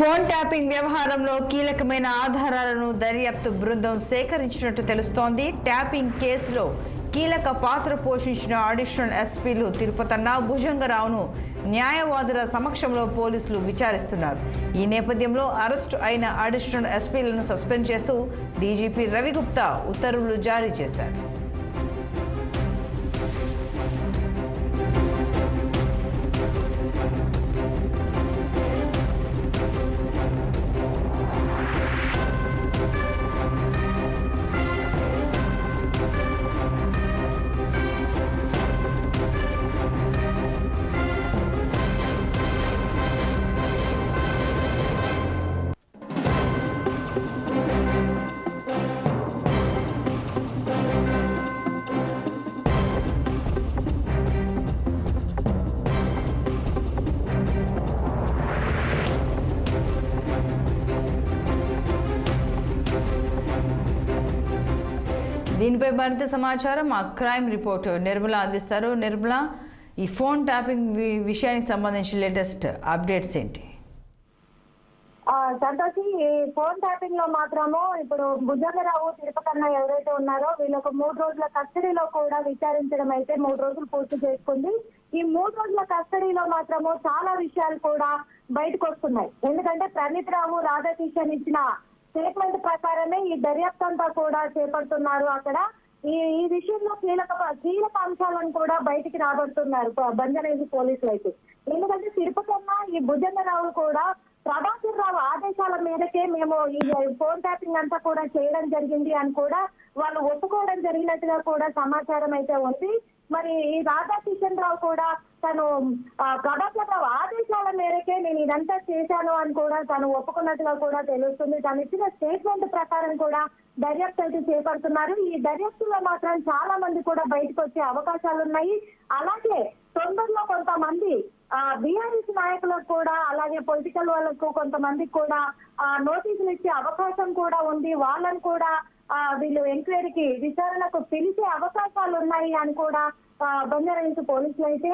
Phone tapping వ్యవహారంలో కీలకమైన ఆధారాలను దర్యాప్తు బృందం సేకరించినట్టు తెలుస్తోంది. ట్యాపింగ్ కేసులో కీలక పాత్ర పోషించిన అడిషనల్ ఎస్పీలు తిరుపతన్న, భుజంగరావును న్యాయవాదుల సమక్షంలో పోలీసులు విచారిస్తున్నారు. ఈ నేపథ్యంలో అరెస్టు అయిన అడిషనల్ ఎస్పీలను సస్పెండ్ చేస్తూ డీజీపీ రవిగుప్తా ఉత్తర్వులు జారీ చేశారు. దీనిపై మరింత సమాచారం మా క్రైమ్ రిపోర్టర్ నిర్మల అందిస్తారు. నిర్మల, ఈ ఫోన్ ట్యాపింగ్ విషయానికి సంబంధించి లేటెస్ట్ అప్డేట్స్ ఏంటి? సంతోషి, ఈ ఫోన్ ట్యాపింగ్ లో మాత్రము ఇప్పుడు భుజంగరావు, తిరుపతన్న ఎవరైతే ఉన్నారో వీళ్ళకు 3 రోజుల కస్టడీలో కూడా విచారించడం అయితే 3 రోజులు పూర్తి చేసుకుంది. ఈ 3 రోజుల కస్టడీలో మాత్రము చాలా విషయాలు కూడా బయటకు వస్తున్నాయి. ఎందుకంటే ప్రణీత్ రావు, రాధాకిషన్ ఇచ్చిన స్టేట్మెంట్ ప్రకారమే ఈ దర్యాప్తు అంతా కూడా చేపడుతున్నారు. అక్కడ ఈ విషయంలో కీలక అంశాలను కూడా బయటికి రాబడుతున్నారు బంజారాహిల్స్ పోలీసులు అయితే. ఎందుకంటే తిరుపతన్న, ఈ భుజంగరావు కూడా ప్రభాకర్ రావు ఆదేశాల మేరకే మేము ఈ ఫోన్ ట్యాపింగ్ అంతా కూడా చేయడం జరిగింది అని కూడా వాళ్ళు ఒప్పుకోవడం జరిగినట్టుగా కూడా సమాచారం అయితే ఉంది. మరి ఈ రాధాకిషన్ రావు కూడా తను ప్రభాకర్ రావు ఆదేశాల మేరకే నేను ఇదంతా చేశాను అని కూడా తను ఒప్పుకున్నట్టుగా కూడా తెలుస్తుంది. తను ఇచ్చిన స్టేట్మెంట్ ప్రకారం కూడా దర్యాప్తు అయితే చేపడుతున్నారు. ఈ దర్యాప్తులో మాత్రం చాలా మంది కూడా బయటకు వచ్చే అవకాశాలు ఉన్నాయి. అలాగే తొందరలో కొంతమంది బీఆర్ఎస్ నాయకులకు కూడా, అలాగే పొలిటికల్ వాళ్ళకు కొంతమందికి కూడా నోటీసులు ఇచ్చే అవకాశం కూడా ఉంది. వాళ్ళని కూడా వీళ్ళు ఎంక్వైరీకి, విచారణకు పిలిచే అవకాశాలు ఉన్నాయి అని కూడా బంజారాహిల్స్ పోలీసులు అయితే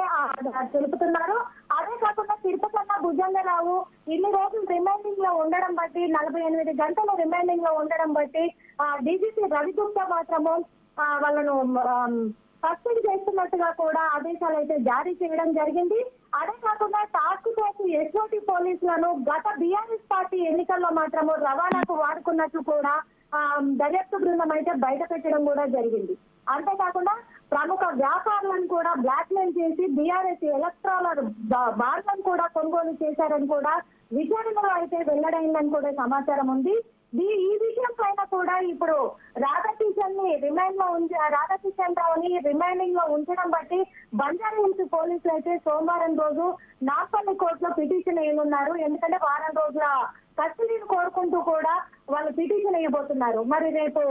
తెలుపుతున్నారు. అదే కాకుండా తిరుపతన్న, భుజంగరావు ఇన్ని రోజులు రిమైండింగ్ లో ఉండడం బట్టి, 48 గంటలు రిమైండింగ్ లో ఉండడం బట్టి డీజీపీ రవిగుప్తా మాత్రము వాళ్ళను కస్టడీ చేస్తున్నట్టుగా కూడా ఆదేశాలు అయితే జారీ చేయడం జరిగింది. అదే కాకుండా టాస్క్ ఫోర్స్ ఎస్ఓటీ పోలీసులను గత బీఆర్ఎస్ పార్టీ ఎన్నికల్లో మాత్రము రవాణాకు వాడుకున్నట్లు కూడా దర్యాప్తు బృందం అయితే బయట పెట్టడం కూడా జరిగింది. అంతేకాకుండా ప్రముఖ వ్యాపారులను కూడా బ్లాక్ మెయిల్ చేసి బీఆర్ఎస్ ఎలక్ట్రాల్ బాండ్లను కూడా కొనుగోలు చేశారని కూడా విచారణలో అయితే వెల్లడైందని కూడా సమాచారం ఉంది. ఈ విషయం పైన కూడా ఇప్పుడు రాధాకిషన్ రావుని రిమైండింగ్ లో ఉంచడం బట్టి బంజారాహిల్స్ పోలీసులు అయితే సోమవారం రోజు నాంపల్లి కోర్టులో పిటిషన్ వేయనున్నారు. ఎందుకంటే వారం రోజుల కస్టడీని కోరుకుంటూ కూడా వాళ్ళు పిటిషన్ వేయబోతున్నారు. మరి రేపు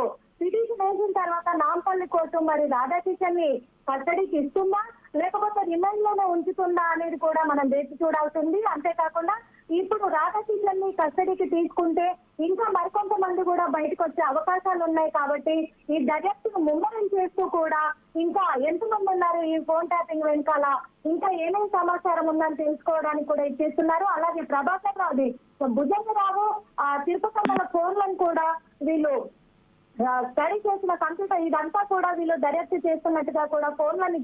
పిటిషన్ వేసిన తర్వాత నాంపల్లి కోర్టు మరి రాధాకిషన్ ని కస్టడీకి ఇస్తుందా లేకపోతే రిమైండ్ లోనే ఉంచుతుందా అనేది కూడా మనం వేచి చూడాల్సింది. అంతేకాకుండా ఇప్పుడు రాధాకిషన్ ని కస్టడీకి తీసుకుంటే ఇంకా మరికొంతమంది కూడా బయటకు వచ్చే అవకాశాలు ఉన్నాయి. కాబట్టి ఈ దర్యాప్తును ముమ్మరం చేస్తూ కూడా ఇంకా ఎంతమంది ఉన్నారు ఈ ఫోన్ ట్యాపింగ్ వెనకాల, ఇంకా ఏమేమి సమాచారం ఉందని తెలుసుకోవడానికి కూడా ఇచ్చేస్తున్నారు. అలాగే ప్రభాకర్ రావు, భుజంగరావు, తిరుపతమ్మల ఫోన్లను కూడా వీళ్ళు స్టడీ చేసిన కంప్యూటర్ ఇదంతా కూడా వీళ్ళు దర్యాప్తు చేస్తున్నట్టుగా కూడా ఫోన్లని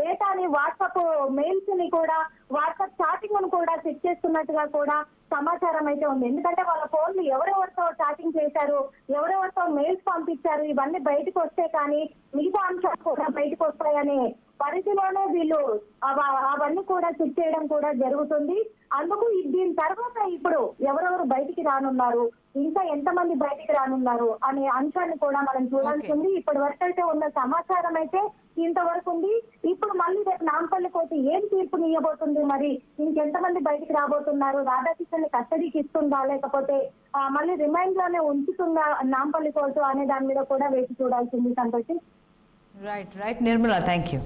డేటాని, వాట్సాప్ మెయిల్స్ ని కూడా, వాట్సాప్ చాటింగ్ ను కూడా చెక్ చేస్తున్నట్టుగా కూడా సమాచారం అయితే ఉంది. ఎందుకంటే వాళ్ళ ఫోన్లు ఎవరెవరితో చాటింగ్ చేశారు, ఎవరెవరితో మెయిల్స్ పంపించారు, ఇవన్నీ బయటకు వస్తే కానీ మిగతా అంశాలు కూడా బయటకు వస్తాయనే పరిధిలోనే వీళ్ళు అవన్నీ కూడా చెక్ చేయడం కూడా జరుగుతుంది. అందుకు దీని తర్వాత ఇప్పుడు ఎవరెవరు బయటికి రానున్నారు, ఇంకా ఎంతమంది బయటికి రానున్నారు అనే అంశాన్ని కూడా మనం చూడాల్సింది. ఇప్పటి వరకు అయితే ఉన్న సమాచారం అయితే ఇంతవరకు ఉంది. ఇప్పుడు మళ్ళీ రేపు నాంపల్లి కోర్టు ఏం తీర్పుని ఇవ్వబోతుంది, మరి ఇంకెంతమంది బయటికి రాబోతున్నారు, రాధాకిషన్ ని కస్టడీకి ఇస్తుందా లేకపోతే మళ్ళీ రిమైండ్ లోనే ఉంచుతుందా నాంపల్లి కోర్టు అనే దాని మీద కూడా వేసి చూడాల్సింది. Santoshi. Right Nirmala, thank you.